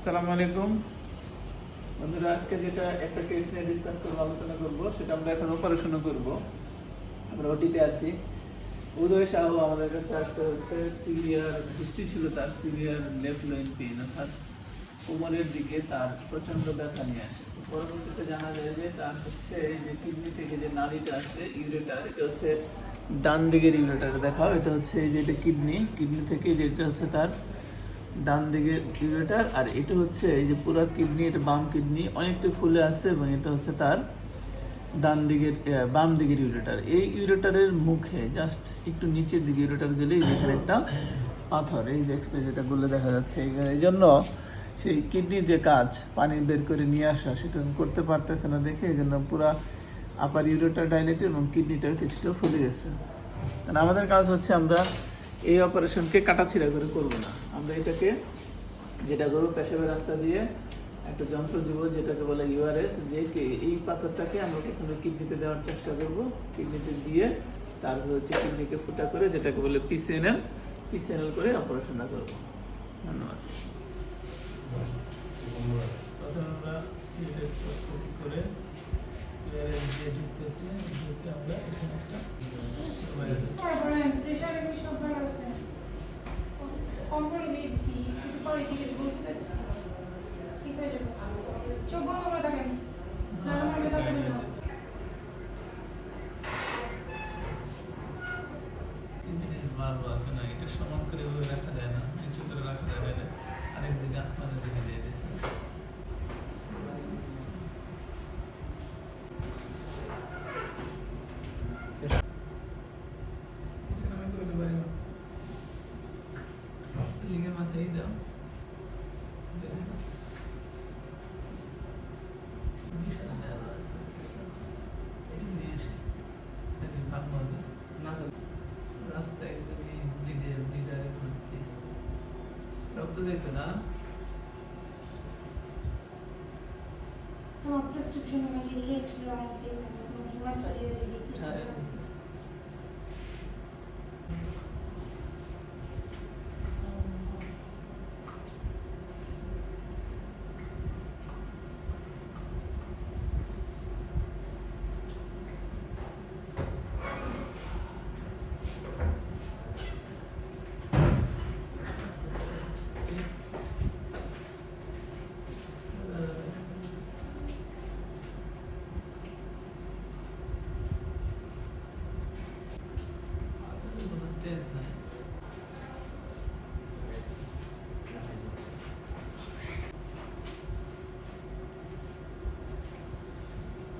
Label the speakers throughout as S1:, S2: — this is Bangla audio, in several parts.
S1: আসসালামু আলাইকুম বন্ধুরা, আজকে যেটা একটা কেস নিয়ে ডিসকাস করবো, আলোচনা করবো, সেটা আমরা এখন অপারেশনও করবো। আমরা ওটিতে আছি। উদয় শাহ আমাদের কাছে আসছে, হচ্ছে সিভিয়ার হিস্ট্রি ছিল তার, সিভিয়ার লেফট লোইন পেইন, অর্থাৎ কোমরের দিকে তার প্রচন্ড ব্যথা নিয়ে আসে। পরবর্তীতে জানা যায় যে তার হচ্ছে এই যে কিডনি থেকে যে নালীটা আসে, ইউরেটার, এটা হচ্ছে ডান দিকের ইউরেটার। দেখাও, এটা হচ্ছে এই যে এটা কিডনি থেকে যেটা হচ্ছে তার ডান দিকের ইউরেটার, আর এটা হচ্ছে এই যে পুরো কিডনি, এটা বাম কিডনি অনেকটা ফুলে আছে, এবং এটা হচ্ছে তার ডান দিকের বাম দিকের ইউরেটার। এই ইউরেটারের মুখে জাস্ট একটু নিচের দিকে ইউরেটার গেলে এখানে একটা পাথর, এই যে এক্সট্রা যেটা বলে দেখা যাচ্ছে, এই জন্য সেই কিডনির যে কাজ পানি বের করে নিয়ে আসা, সেটা করতে পারতেছে না দেখে এই জন্য পুরা আপার ইউরেটার ডাইলেটেড এবং কিডনিটার কিছুটা ফুলে গেছে। কারণ আমাদের কাজ হচ্ছে আমরা এই অপারেশনকে কাটাছিড়া করে করবো না, আমরা এটাকে যেটা করবো পেশাবের রাস্তা দিয়ে একটা যন্ত্র দিব, যেটাকে বলে ইউআরএস, যে এই পাথরটাকে আমরা প্রথমে কিডনিতে দেওয়ার চেষ্টা করব। কিডনিতে দিয়ে তারপর হচ্ছে কিডনিকে ফুটা করে, যেটাকে বলে পিসিএনএল করে অপারেশনটা করবো। ধন্যবাদ। প্রথমে আমরা করে ইউআরএস দিয়ে ঢুকতেছি, ঢুকে আমরা এখানে একটা
S2: প্রেশার এর সব ভালো আছে কম করে দিয়েছি একটু পরে ঠিক আছে বসে যাচ্ছি ঠিক হয়ে যাবে চোখ বন্ধ করে থাকেন না আমার ব্যথা দেবে না
S1: বারবার না, এটা সমান করে ওভাবে রাখা যায় না, নিচু করে রাখা যাবে না, আরেকদিকে আসমানের দিকে দিয়ে দিচ্ছে। লিঙ্গের মাথায় দাও, রাস্তায় রক্ত যেত না।
S2: তোমার প্রেসক্রিপশন আমি লেট রং দিয়ে তুমি হিমাচলে দেখতেছি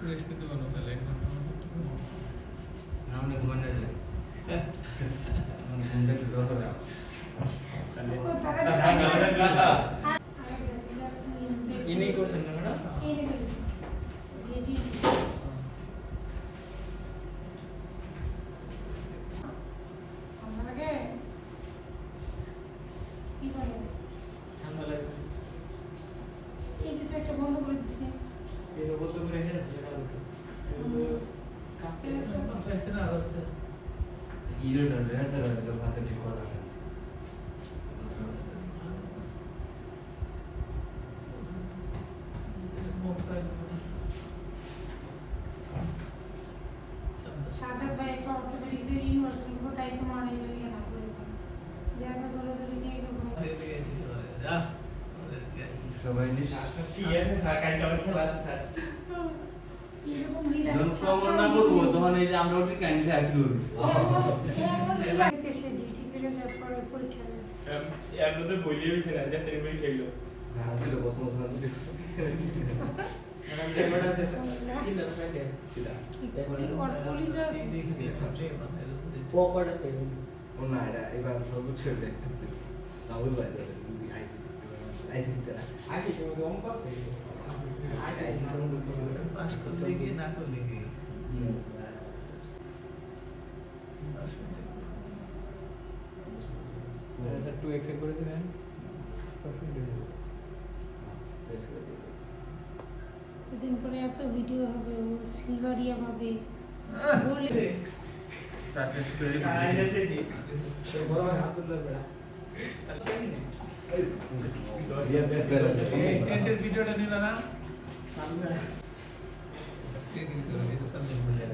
S1: রেস্ট করতে পারো তাহলে একদম
S3: নামনে ঘুমানো যায় মানে ঘুম থেকে ডর করে ইনি করছেন না ম্যাডাম ঠান্ডা লাগে
S2: এই যে একটা বন্ধ করে দিচ্ছি
S3: এই বলতে করে এখানে ইরেটার বেহার হাতে ঠিক কথা
S2: সাজাদ ভাই একটা অর্থোপেডিক্সের ইউনিভার্সিটি কোথায় তোমার এই লিখে না করে যে এত ধরে ধরে নিয়ে গেল
S3: সবাই নিস
S4: ঠিক আছে স্যার কালকে আমার খেলা আছে স্যার
S2: এরকম রিল্যাক্স
S3: যখন প্রমাণ না করবো তখন এই যে আমরা ওটি ক্যান্ডিডেট আসলো
S2: সে ডিউটি করে যাওয়ার পরে পরীক্ষা দেবে
S4: এর মধ্যে বলিয়ে দিছে না যে তেরে বই খেলো
S3: হ্যাঁ দিল কত মজা দিল
S4: ম্যাডাম ডেমোটা আছে স্যার কি না স্যার
S2: পুলিশ আছে
S4: পকড়া তেল
S3: ও না এটা এবার সর্বোচ্চ দেখতে ডাবল বাইরে আইসি তেরা
S4: আসি তুমি দম পাচ্ছে
S3: আইসি তো
S1: পাস করলে কি না করলে কি
S4: স্যার 2 এক্সেল করে দিলেন
S2: দিন পরে এত ভিডিও হবে ও সিলভারিয়া হবে বলে
S4: বড় হাত ধরে বেড়া
S1: এই স্টেন্টের ভিডিওটা নিল না এটা সাবজেক্ট বলে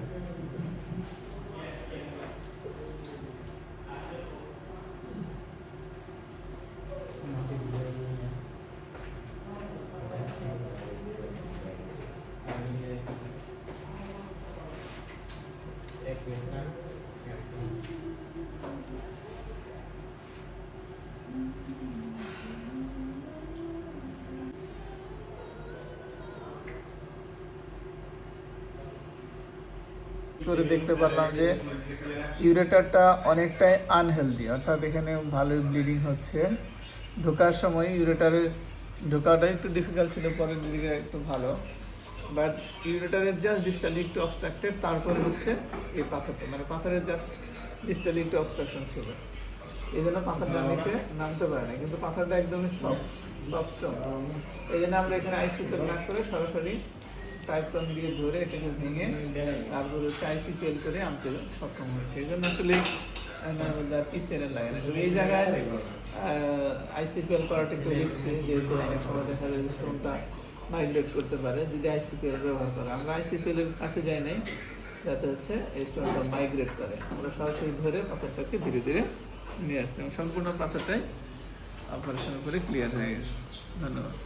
S1: করে দেখতে পারলাম যে ইউরেটারটা অনেকটাই আনহেলদি, অর্থাৎ এখানে ভালোই ব্লিডিং হচ্ছে। ঢোকার সময় ইউরেটারে ঢোকাটা একটু ডিফিকাল্ট ছিল, পরের দিকে একটু ভালো, বাট ইউরেটারের জাস্ট ডিস্টালি একটু অবস্ট্রাক্টেড, তারপরে হচ্ছে এই পাথরটা, মানে পাথরের জাস্ট ডিস্টালি একটু অবস্ট্রাকশন ছিল, এই জন্য পাথরটা নিচে নামতে পারে না। কিন্তু পাথরটা একদমই সফট স্টোন, এই জন্য আমরা এখানে আইসিপিএল না করে সরাসরি টাইপন দিয়ে ধরে এটাকে ভেঙে তারপরে হচ্ছে আইসিপিএল করে আনতে সক্ষম হয়েছে। এই জন্য আসলে পিসিএল লাগে না। এই জায়গায় আইসিপিএল করাটা একটু রিস্কি, যেহেতু অনেক সময় দেখা যায় স্টোনটা মাইগ্রেট করতে পারে যদি আইসিপিএল ব্যবহার করে। আমরা আইসিপিএল এর কাছে যাই নাই যাতে হচ্ছে এই স্টোনটা মাইগ্রেট করে, আমরা সরাসরি ধরে পাথরটাকে ধীরে ধীরে নিয়ে আসতাম। সম্পূর্ণ পাথরটাই অপারেশন করে ক্লিয়ার হয়ে গেছে। ধন্যবাদ।